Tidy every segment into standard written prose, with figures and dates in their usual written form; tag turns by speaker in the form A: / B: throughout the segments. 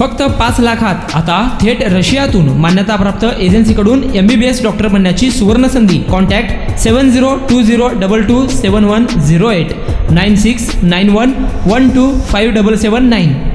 A: फक्त 5 लाखात आता थेट रशियातून मान्यताप्राप्त एजन्सीकडून MBBS डॉक्टर बनण्याची सुवर्ण संधी. कॉन्टॅक्ट 7020227108 9691125779.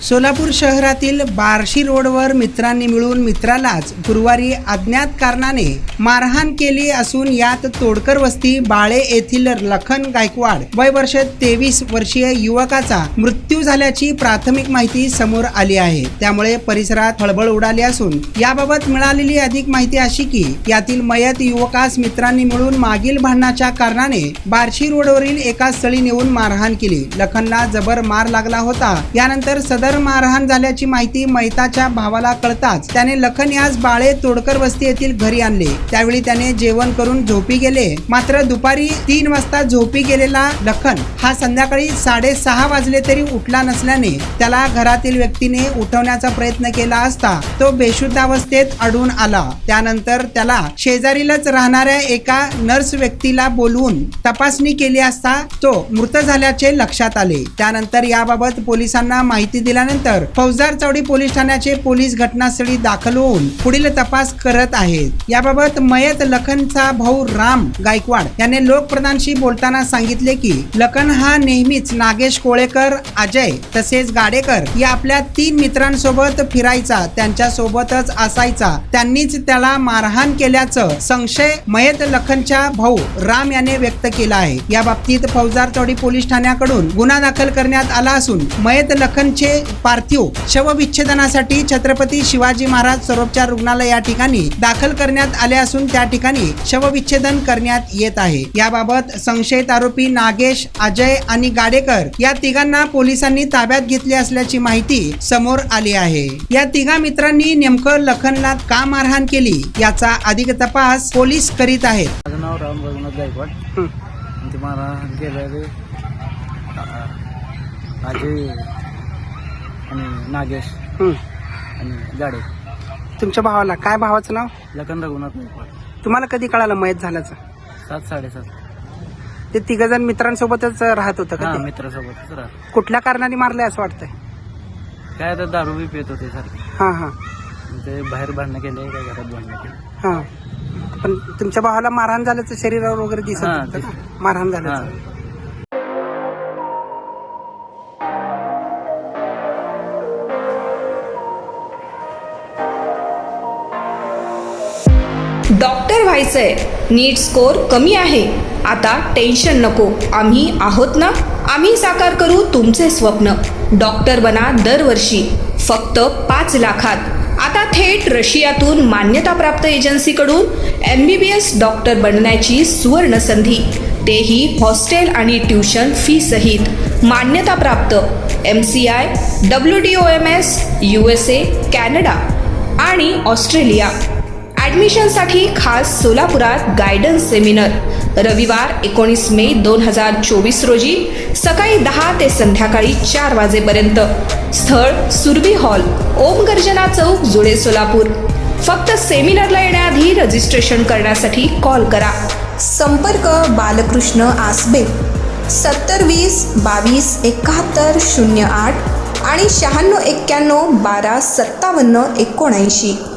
B: सोलापूर शहरातील बार्शी रोडवर मित्रांनी मिळून मित्रालाच गुरुवारी अज्ञात कारणाने मारहाण केली असून यात तोडकर वस्ती बाळे येथील लखन गायकवाड वय वर्ष 23 वर्षीय युवकाचा मृत्यू झाल्याची प्राथमिक माहिती समोर आली आहे. त्यामुळे परिसरात खळबळ उडाली असून याबाबत मिळालेली अधिक माहिती अशी की यातील मयत युवकास मित्रांनी मिळून मागील भांडणाच्या कारणाने बार्शी रोडवरील एका स्थळी नेऊन मारहाण केली. लखनला जबर मार लागला होता. यानंतर सदर मारहाण झाल्याची माहिती मयताच्या भावाला कळताच त्याने लखन यास बाळे तोडकर वस्ती येथील घरी आणले. त्यावेळी त्याने जेवण करून झोपी गेले. मात्र दुपारी 3 वाजता झोपी गेलेला लखन हा संध्याकाळी 6:30 वाजले तरी उठला नसल्याने त्याला घरातील व्यक्तीने उठवण्याचा प्रयत्न केला असता तो बेशुद्ध अवस्थेत आढळून आला. त्यानंतर त्याला शेजारीलच राहणाऱ्या एका नर्स व्यक्तीला बोलवून तपासणी केली असता तो मृत झाल्याचे लक्षात आले. त्यानंतर याबाबत पोलिसांना माहिती दिल्यानंतर फौजदार चौडी पोलीस ठाण्याचे पोलीस घटनास्थळी दाखल होऊन पुढील तपास करत आहेत. याबाबत मयत लखनचा भाऊ राम गायकवाड याने लोकप्रधानशी बोलताना सांगितले की लखन हा नेहमीच नागेश कोळेकर, अजय तसेच गाडेकर या आपल्या 3 मित्रांसोबत फिरायचा, त्यांच्या सोबतच असायचा. त्यांनीच त्याला मारहाण केल्याचं संशय मयत लखनच्या भाऊ राम याने व्यक्त केला आहे. या बाबतीत फौजदार चौडी पोलीस ठाण्याकडून गुन्हा दाखल करण्यात आला असून मयत लखनचे पार्थिव शवविच्छेदनासाठी छत्रपती शिवाजी महाराज सर्वोपचार रुग्णालय या ठिकाणी दाखल करण्यात आले असून त्या ठिकाणी शवविच्छेदन करण्यात येत आहे. याबाबत संशयित आरोपी नागेश, अजय आणि गाडेकर या तिघांना पोलिसांनी ताब्यात घेतले असल्याची माहिती समोर आली आहे. या तिघा मित्रांनी नेमकं लखनला का मारहाण केली याचा अधिक तपास पोलीस करीत आहेत.
C: माझं नाव राम रघुनाथ गायकवाड. ते मारहाण केलेले अजय आणि नागेश आणि गाडे.
B: तुमच्या भावाला काय भावाचं नाव?
C: लखन रघुनाथ गायकवाड.
B: तुम्हाला कधी कळालं मयत झाल्याचं?
C: 7-7:30.
B: ते तिघजण मित्रांसोबतच राहत होतं का?
C: हा,
B: ते?
C: मित्रासोबतच राहत.
B: कुठल्या कारणाने मारलंय असं वाटतंय?
C: काय आता दारू बी पित होते सारखे.
B: हा हा
C: ते बाहेर भांडणं केले, काय घरात भांडणं केले.
B: हा. पण तुमच्या भावाला मारहाण झाल्याचं शरीरावर वगैरे दिसत
C: हा,
B: होतं का? मारहाण झाल्याचं.
D: डॉक्टर व्हायचंय, नीट स्कोर कमी आहे, आता टेन्शन नको, आम्ही आहोत ना. आम्ही साकार करू तुमचे स्वप्न. डॉक्टर बना दरवर्षी फक्त 5 लाखात. आता थेट रशियातून मान्यताप्राप्त एजन्सीकडून MBBS डॉक्टर बनण्याची सुवर्ण संधी. तेही हॉस्टेल आणि ट्युशन फी सहित. मान्यताप्राप्त MCI, WDOMS, USA, कॅनडा आणि ऑस्ट्रेलिया. ॲडमिशनसाठी खास सोलापुरात गायडन्स सेमिनार. रविवार 19 मे 2024 रोजी सकाळी 10 ते संध्याकाळी 4 वाजेपर्यंत. स्थळ सुरभी हॉल, ओम गर्जना चौक, जुळे, सोलापूर. फक्त सेमिनारला येण्याआधी रजिस्ट्रेशन करण्यासाठी कॉल करा. संपर्क बालकृष्ण आसबे 7020227108 आणि 9691125779.